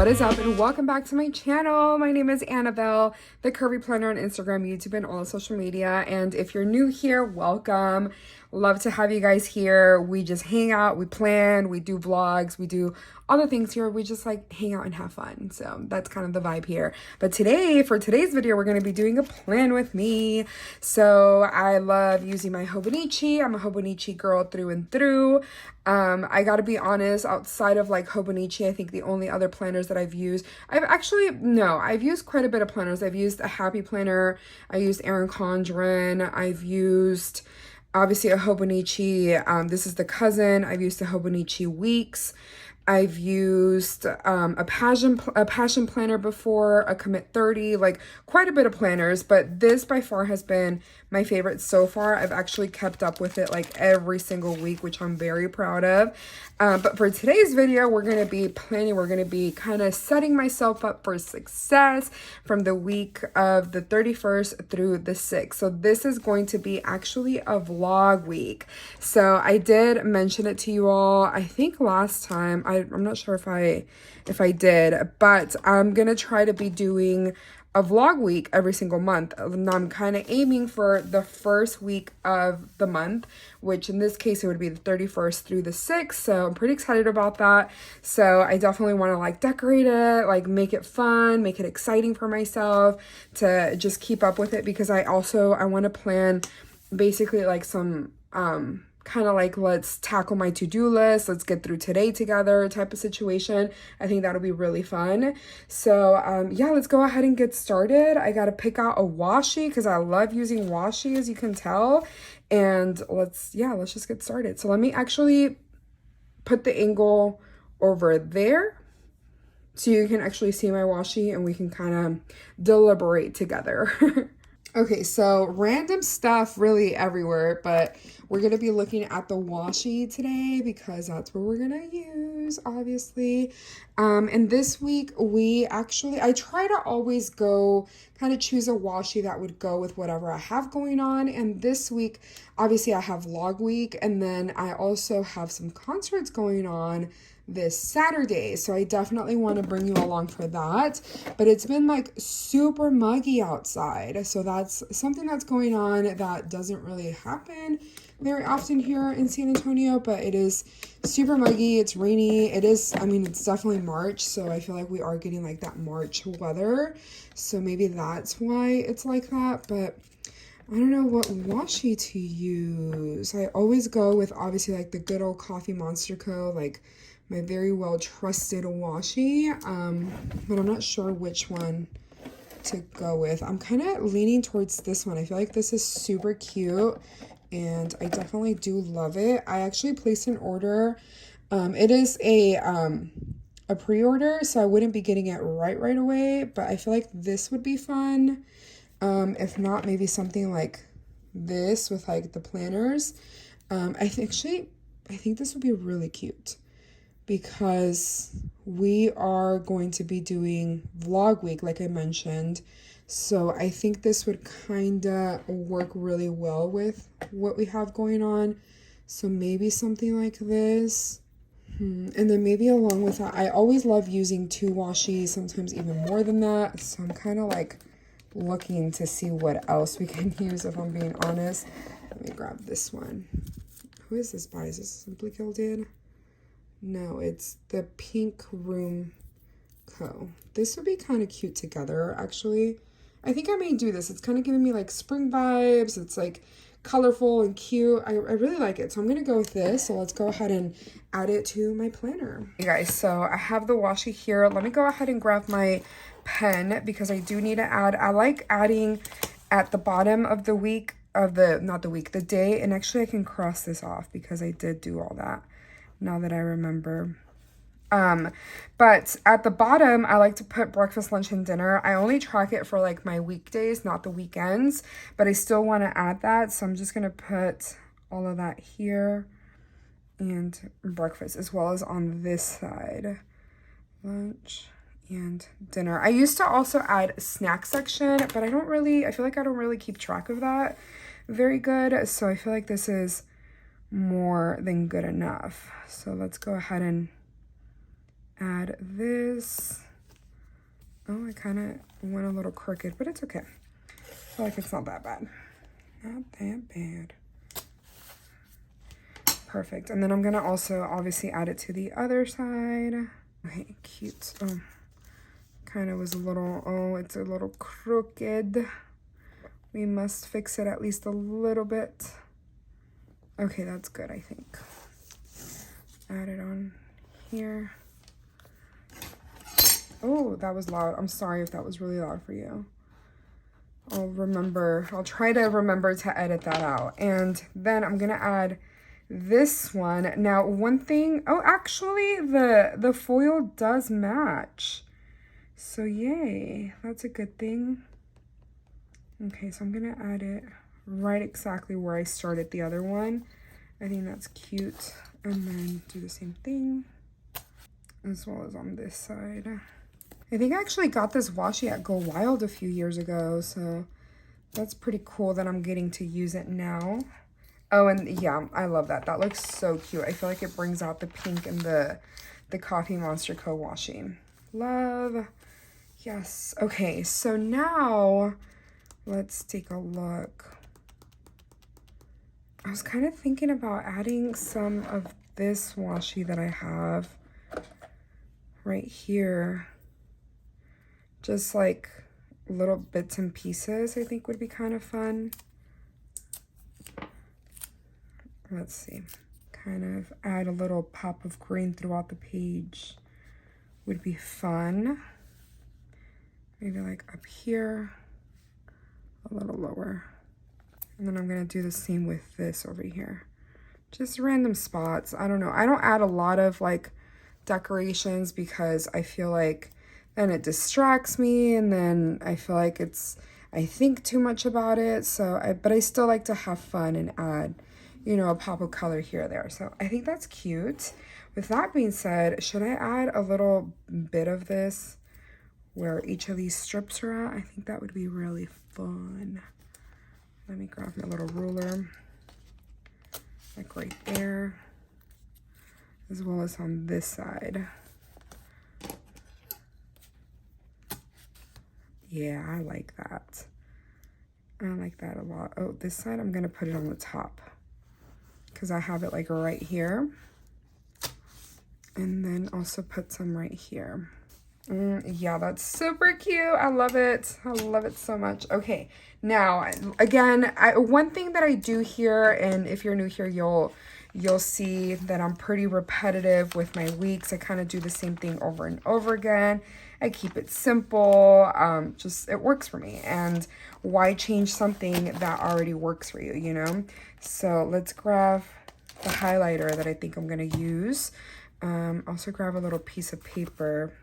What is up, and welcome back to my channel. My name is Anabel, the Curvy Planner on Instagram, YouTube, and all social media. And if you're new here, welcome. Love to have you guys here. We just hang out, we plan, we do vlogs, we do all the things here. We just like hang out and have fun. So that's kind of the vibe here. But today, for today's video, we're going to be doing a plan with me. So I love using my Hobonichi. I'm a Hobonichi girl through and through. I gotta be honest, outside of like Hobonichi, I think the only other planners that I've used, I've used quite a bit of planners. I've used a Happy Planner, I used Erin Condren, I've used obviously a Hobonichi, this is the cousin, I've used a Hobonichi Weeks, I've used a passion planner before, a Commit 30, like quite a bit of planners, but this by far has been my favorite so far. I've actually kept up with it like every single week, which I'm very proud of. But for today's video, we're going to be planning, we're going to be kind of setting myself up for success from the week of the 31st through the 6th. So this is going to be actually a vlog week. So I did mention it to you all, I think last time, I'm not sure if I did, but I'm going to try to be doing a vlog week every single month. And I'm kind of aiming for the first week of the month, which in this case, it would be the 31st through the 6th. So I'm pretty excited about that. So I definitely want to like decorate it, like make it fun, make it exciting for myself to just keep up with it, because I want to plan basically like some, kind of like, let's tackle my to-do list, let's get through today together type of situation. I think that'll be really fun. So yeah, let's go ahead and get started. I got to pick out a washi because I love using washi, as you can tell. And let's just get started. So let me actually put the angle over there so you can actually see my washi and we can kind of deliberate together. Okay, so random stuff really everywhere, but we're going to be looking at the washi today because that's what we're going to use, obviously. And this week I try to always go kind of choose a washi that would go with whatever I have going on. And this week, obviously I have vlog week, and then I also have some concerts going on this Saturday, so I definitely want to bring you along for that. But it's been like super muggy outside, so that's something that's going on that doesn't really happen very often here in San Antonio, but it is super muggy, it's rainy, it's definitely March, so I feel like we are getting like that March weather, so maybe that's why it's like that. But I don't know what washi to use. I always go with obviously like the good old Coffee Monster Co., like my very well trusted washi, but I'm not sure which one to go with. I'm kind of leaning towards this one. I feel like this is super cute and I definitely do love it. I actually placed an order. It is a pre-order, so I wouldn't be getting it right away, but I feel like this would be fun. If not, maybe something like this with like the planners. I think this would be really cute, because we are going to be doing vlog week, like I mentioned. So I think this would kind of work really well with what we have going on. So maybe something like this. And then maybe along with that, I always love using 2 washi, sometimes even more than that. So I'm kind of like looking to see what else we can use, if I'm being honest. Let me grab this one. Who is this by? Is this Simply Gilded? No, it's the Pink Room Co. This would be kind of cute together, actually. I think I may do this. It's kind of giving me like spring vibes. It's like colorful and cute. I really like it. So I'm going to go with this. So let's go ahead and add it to my planner. Hey guys, so I have the washi here. Let me go ahead and grab my pen because I do need to add. I like adding at the bottom of the week, the day. And actually I can cross this off because I did do all that, now that I remember. But at the bottom, I like to put breakfast, lunch, and dinner. I only track it for like my weekdays, not the weekends, but I still want to add that. So I'm just going to put all of that here, and breakfast, as well as on this side, lunch and dinner. I used to also add snack section, but I feel like I don't really keep track of that very good. So I feel like this is more than good enough. So let's go ahead and add this. Oh, I kind of went a little crooked, but it's okay. I feel like it's not that bad. Not that bad. Perfect. And then I'm going to also obviously add it to the other side. Okay, cute. Oh, kind of was a little, oh, it's a little crooked. We must fix it at least a little bit. Okay, that's good, I think. Add it on here. Oh, that was loud. I'm sorry if that was really loud for you. I'll try to remember to edit that out. And then I'm gonna add this one. Now, one thing, oh, actually the foil does match. So yay, that's a good thing. Okay, so I'm gonna add it right exactly where I started the other one. I think that's cute. And then do the same thing as well as on this side. I think I actually got this washi at Go Wild a few years ago, so that's pretty cool that I'm getting to use it now. Oh, and yeah, I love that. That looks so cute. I feel like it brings out the pink and the Coffee Monster Co. washi. Love. Yes. Okay, so now let's take a look. I was kind of thinking about adding some of this washi that I have right here. Just like little bits and pieces, I think would be kind of fun. Let's see. Kind of add a little pop of green throughout the page would be fun. Maybe like up here, a little lower. And then I'm gonna do the same with this over here. Just random spots. I don't know. I don't add a lot of like decorations because I feel like then it distracts me and then I feel like I think too much about it. But I still like to have fun and add, you know, a pop of color here or there. So I think that's cute. With that being said, should I add a little bit of this where each of these strips are at? I think that would be really fun. Let me grab my little ruler, like right there, as well as on this side. Yeah, I like that. I like that a lot. Oh, this side, I'm gonna put it on the top because I have it like right here. And then also put some right here. Yeah, that's super cute. I love it. I love it so much. Okay, now, again, one thing that I do here, and if you're new here, you'll see that I'm pretty repetitive with my weeks. I kind of do the same thing over and over again. I keep it simple. Just, it works for me. And why change something that already works for you, you know? So let's grab the highlighter that I think I'm going to use. Also grab a little piece of paper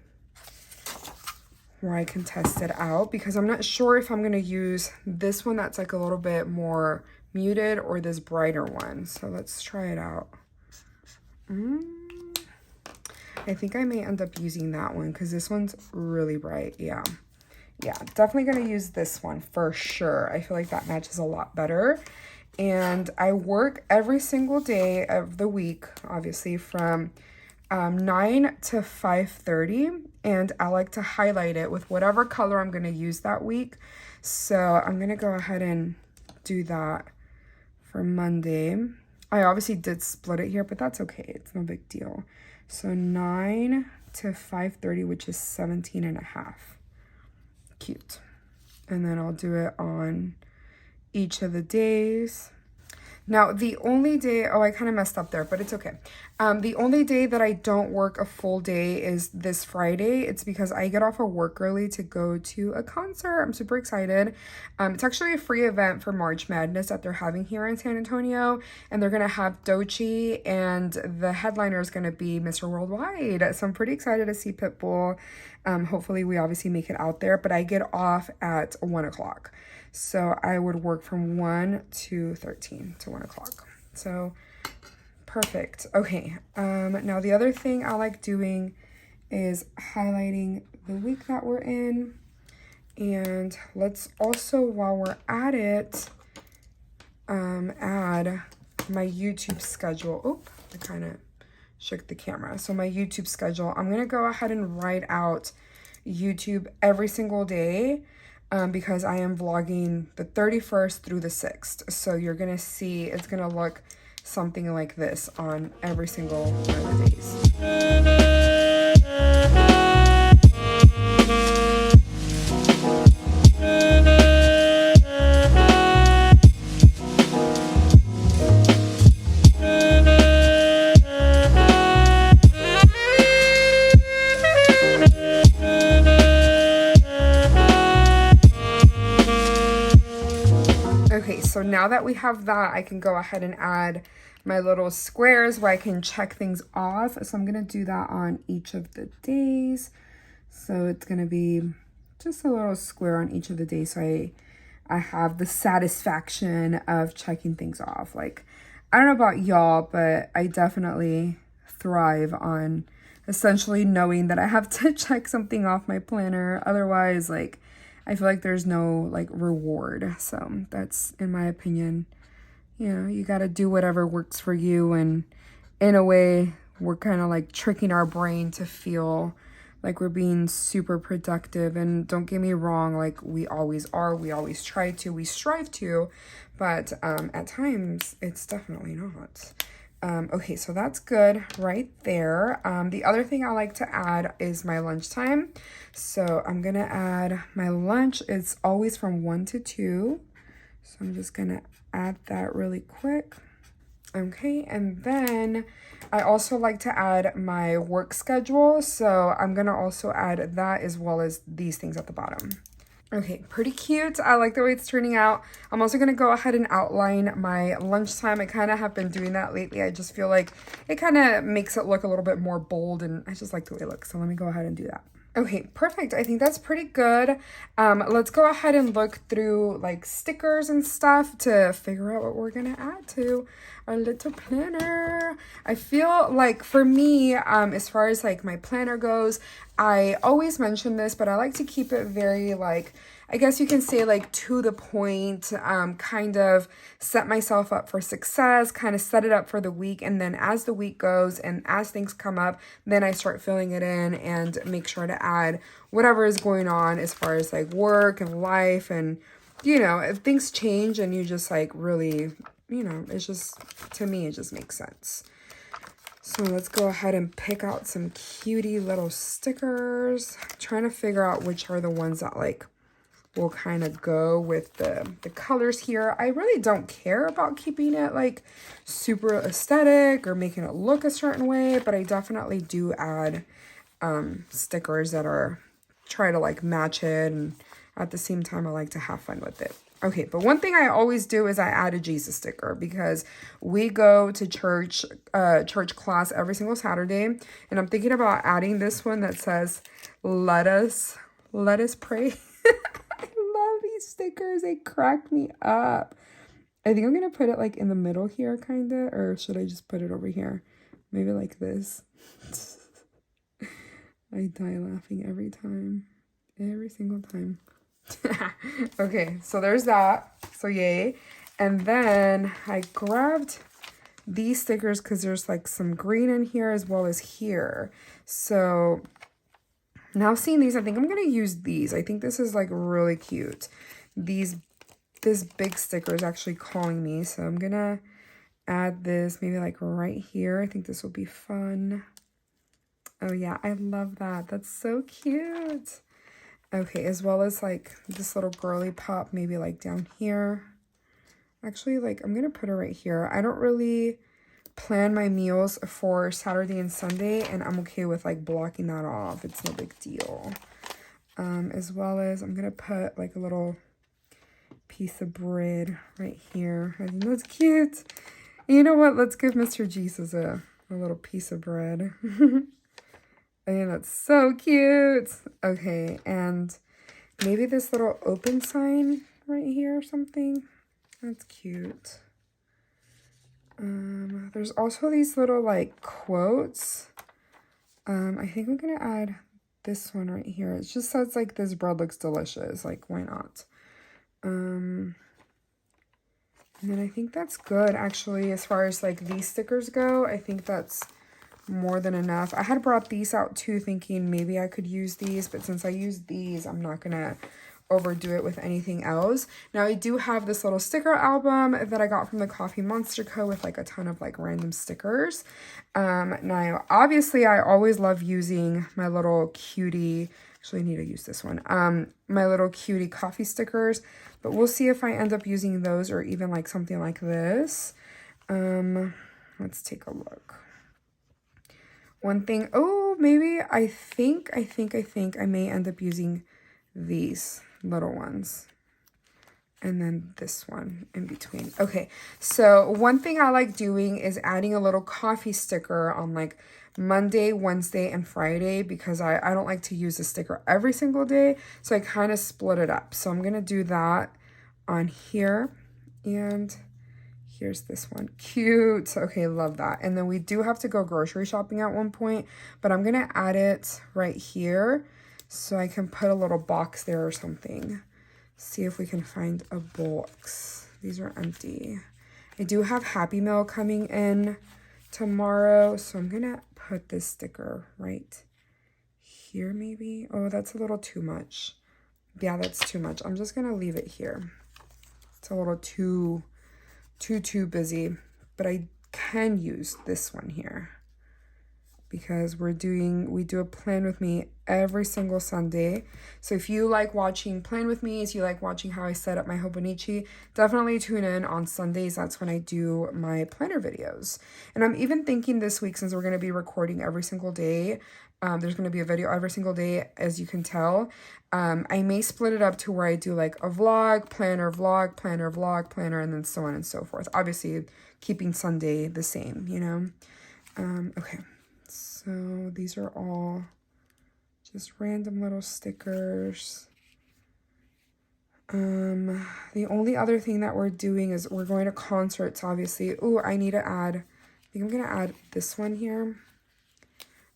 where I can test it out because I'm not sure if I'm going to use this one that's like a little bit more muted or this brighter one. So let's try it out. I think I may end up using that one because this one's really bright. Yeah, definitely going to use this one for sure. I feel like that matches a lot better. And I work every single day of the week, obviously, from 9 to 5:30, and I like to highlight it with whatever color I'm going to use that week. So I'm going to go ahead and do that for Monday. I obviously did split it here, but that's okay. It's no big deal. So 9 to 5:30, which is 17 and a half. Cute. And then I'll do it on each of the days. Now, the only day, oh, I kind of messed up there, but it's okay. The only day that I don't work a full day is this Friday. It's because I get off of work early to go to a concert. I'm super excited. It's actually a free event for March Madness that they're having here in San Antonio, and they're going to have Doechii, and the headliner is going to be Mr. Worldwide. So I'm pretty excited to see Pitbull. Hopefully we obviously make it out there, but I get off at 1 o'clock. So I would work from 1 to 13 to 1 o'clock. So perfect. Okay. Now the other thing I like doing is highlighting the week that we're in. And let's also, while we're at it, add my YouTube schedule. Oh, I kind of shook the camera. So my YouTube schedule, I'm going to go ahead and write out YouTube every single day because I am vlogging the 31st through the 6th. So you're going to see it's going to look something like this on every single one of the days. Okay, so now that we have that, I can go ahead and add my little squares where I can check things off. So I'm gonna do that on each of the days. So it's gonna be just a little square on each of the days. So I have the satisfaction of checking things off. Like, I don't know about y'all, but I definitely thrive on essentially knowing that I have to check something off my planner. Otherwise, like, I feel like there's no like reward. So that's, in my opinion, you know, you got to do whatever works for you. And in a way, we're kind of like tricking our brain to feel like we're being super productive. And don't get me wrong, like we always are, we always try to, we strive to, but at times it's definitely not. Okay, so that's good right there. The other thing I like to add is my lunchtime. So I'm gonna add my lunch. It's always from 1 to 2. So I'm just gonna add that really quick. Okay, and then I also like to add my work schedule. So I'm gonna also add that as well as these things at the bottom. Okay, pretty cute. I like the way it's turning out. I'm also going to go ahead and outline my lunchtime. I kind of have been doing that lately. I just feel like it kind of makes it look a little bit more bold, and I just like the way it looks. So let me go ahead and do that. Okay, perfect. I think that's pretty good. Let's go ahead and look through like stickers and stuff to figure out what we're going to add to our little planner. I feel like for me, as far as like my planner goes, I always mention this, but I like to keep it very like, I guess you can say like to the point, kind of set myself up for success, kind of set it up for the week. And then as the week goes and as things come up, then I start filling it in and make sure to add whatever is going on as far as like work and life. And, you know, if things change and you just like really, you know, it's just, to me, it just makes sense. So let's go ahead and pick out some cutie little stickers. I'm trying to figure out which are the ones that like will kind of go with the colors here. I really don't care about keeping it like super aesthetic or making it look a certain way, but I definitely do add stickers that are try to like match it, and at the same time I like to have fun with it. Okay, but one thing I always do is I add a Jesus sticker because we go to church class every single Saturday, and I'm thinking about adding this one that says, let us pray. I love these stickers. They crack me up. I think I'm going to put it like in the middle here, kind of, or should I just put it over here? Maybe like this. I die laughing every time. Every single time. Okay, so there's that. So yay. And then I grabbed these stickers because there's like some green in here as well as here. So now seeing these, I think I'm going to use these. I think this is like really cute. This big sticker is actually calling me. So I'm going to add this maybe like right here. I think this will be fun. Oh yeah, I love that. That's so cute. Okay, as well as like this little girly pop, maybe like down here. Actually, like I'm going to put it right here. I don't really plan my meals for Saturday and Sunday, and I'm okay with like blocking that off. It's no big deal. As well as I'm going to put like a little piece of bread right here. I think that's cute. And you know what? Let's give Mr. Jesus a little piece of bread. I think that's so cute. Okay, and maybe this little open sign right here or something. That's cute. There's also these little like quotes. I think I'm gonna add this one right here. It just says like, this bread looks delicious. Like, why not? And then I think that's good actually as far as like these stickers go. I think that's more than enough. I had brought these out too, thinking maybe I could use these, but since I use these, I'm not gonna overdo it with anything else. Now I do have this little sticker album that I got from the Coffee Monster Co. with like a ton of like random stickers. Now obviously I always love using my little cutie, actually I need to use this one, my little cutie coffee stickers, but we'll see if I end up using those or even like something like this. Let's take a look. One thing, oh, maybe I think I may end up using these little ones. And then this one in between. Okay, so one thing I like doing is adding a little coffee sticker on like Monday, Wednesday, and Friday because I don't like to use a sticker every single day. So I kind of split it up. So I'm going to do that on here. And here's this one. Cute. Okay, love that. And then we do have to go grocery shopping at one point, but I'm going to add it right here so I can put a little box there or something. See if we can find a box. These are empty. I do have Happy Meal coming in tomorrow, so I'm going to put this sticker right here maybe. Oh, that's a little too much. Yeah, that's too much. I'm just going to leave it here. It's a little too busy, but I can use this one here because we do a plan with me every single Sunday. So if you like watching plan with me, if you like watching how I set up my Hobonichi, definitely tune in on Sundays. That's when I do my planner videos. And I'm even thinking this week, since we're going to be recording every single day, there's going to be a video every single day, as you can tell. I may split it up to where I do like a vlog, planner, vlog, planner, vlog, planner, and then so on and so forth. Obviously, keeping Sunday the same, you know? Okay, so these are all just random little stickers. The only other thing that we're doing is we're going to concerts, obviously. Oh, I need to add, I think I'm going to add this one here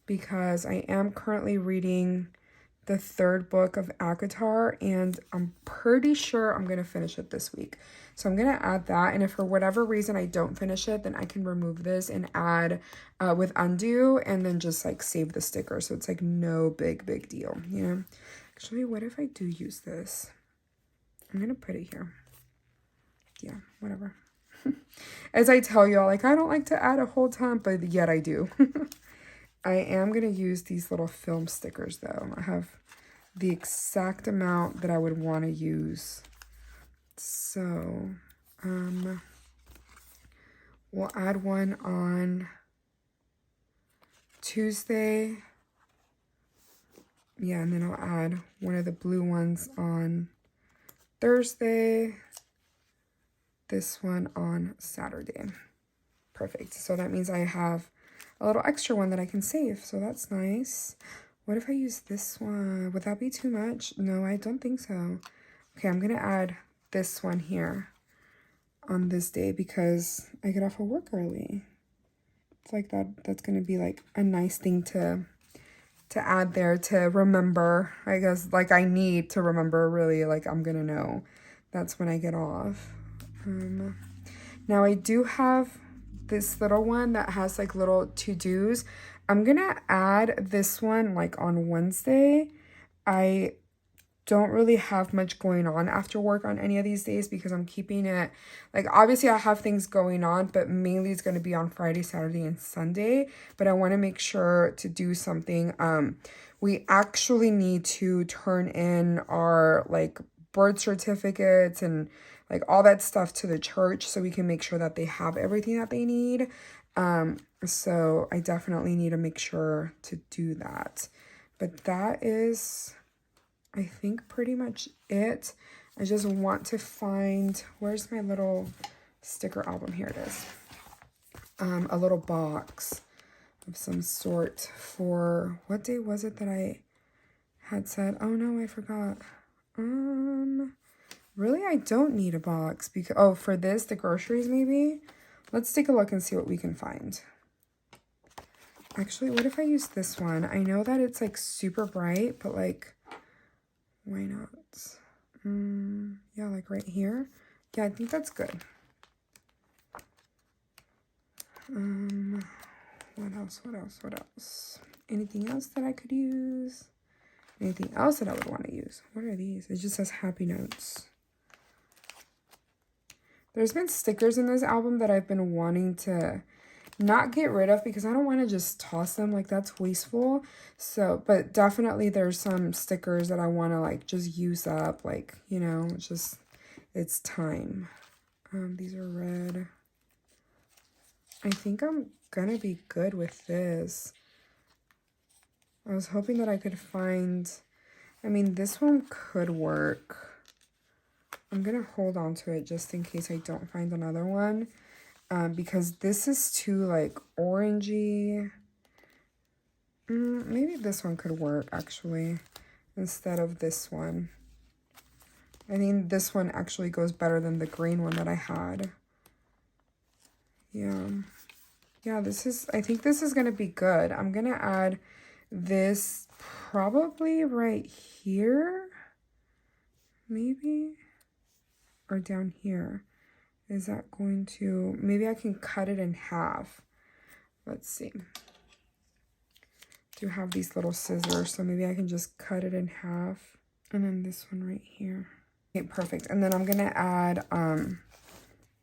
because I am currently reading the 3rd book of ACOTAR, and I'm pretty sure I'm going to finish it this week. So I'm going to add that, and if for whatever reason I don't finish it, then I can remove this and add with undo, and then just like save the sticker. So it's like no big deal, you know? Actually, what if I do use this? I'm going to put it here. Yeah, whatever. As I tell y'all, like I don't like to add a whole ton, but yet I do. I am going to use these little film stickers though. I have the exact amount that I would want to use. So, we'll add one on Tuesday. Yeah, and then I'll add one of the blue ones on Thursday. This one on Saturday. Perfect. So that means I have a little extra one that I can save. So that's nice. What if I use this one? Would that be too much? No, I don't think so. Okay, I'm going to add this one here on this day because I get off of work early. It's like that's going to be like a nice thing to add there to remember. I guess like I need to remember really, like I'm going to know that's when I get off. Now I do have this little one that has like little to-dos. I'm gonna add this one like on Wednesday. I don't really have much going on after work on any of these days because I'm keeping it like obviously I have things going on, but mainly it's going to be on Friday, Saturday, and Sunday. But I want to make sure to do something. We actually need to turn in our like birth certificates and like all that stuff to the church so we can make sure that they have everything that they need. So I definitely need to make sure to do that. But that is, I think, pretty much it. I just want to find, where's my little sticker album? Here it is. A little box of some sort for, what day was it that I had said? Oh no, I forgot. Really, I don't need a box because, oh, for this, the groceries maybe? Let's take a look and see what we can find. Actually, what if I use this one? I know that it's like super bright, but like, why not? Yeah, like right here. Yeah, I think that's good. What else? What else? What else? Anything else that I could use? Anything else that I would want to use? What are these? It just says happy notes. There's been stickers in this album that I've been wanting to not get rid of because I don't want to just toss them, like that's wasteful. So, but definitely there's some stickers that I want to like just use up, like, you know, it's time. These are red. I think I'm gonna be good with this. I was hoping that I could find, I mean, this one could work. I'm gonna hold on to it just in case I don't find another one. Because this is too like orangey. Maybe this one could work actually instead of this one. I think this one actually goes better than the green one that I had. Yeah, I think this is gonna be good. I'm gonna add this probably right here, maybe, or down here. Is that going to, maybe I can cut it in half. Let's see. Do have these little scissors, so maybe I can just cut it in half. And then this one right here. Okay, perfect. And then I'm gonna add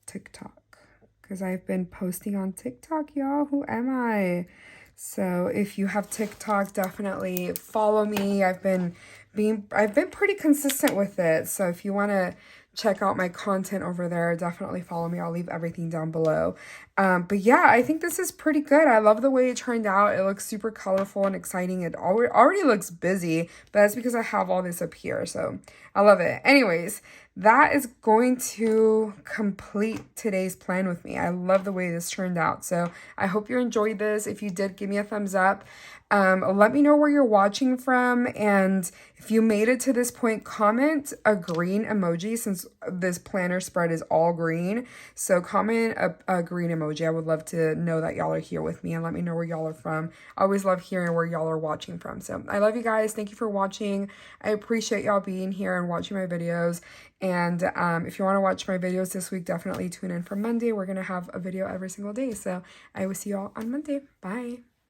TikTok, because I've been posting on TikTok, y'all. Who am I? So if you have TikTok, definitely follow me. I've been pretty consistent with it. So if you want to check out my content over there, definitely follow me. I'll leave everything down below. But yeah, I think this is pretty good. I love the way it turned out. It looks super colorful and exciting. It already looks busy, but that's because I have all this up here. So I love it. Anyways, that is going to complete today's plan with me. I love the way this turned out. So I hope you enjoyed this. If you did, give me a thumbs up. Let me know where you're watching from, and if you made it to this point, comment a green emoji since this planner spread is all green. So comment a green emoji. I would love to know that y'all are here with me, and let me know where y'all are from. I always love hearing where y'all are watching from. So I love you guys. Thank you for watching. I appreciate y'all being here and watching my videos. And if you want to watch my videos this week, definitely tune in for Monday. We're going to have a video every single day. So I will see y'all on Monday. Bye.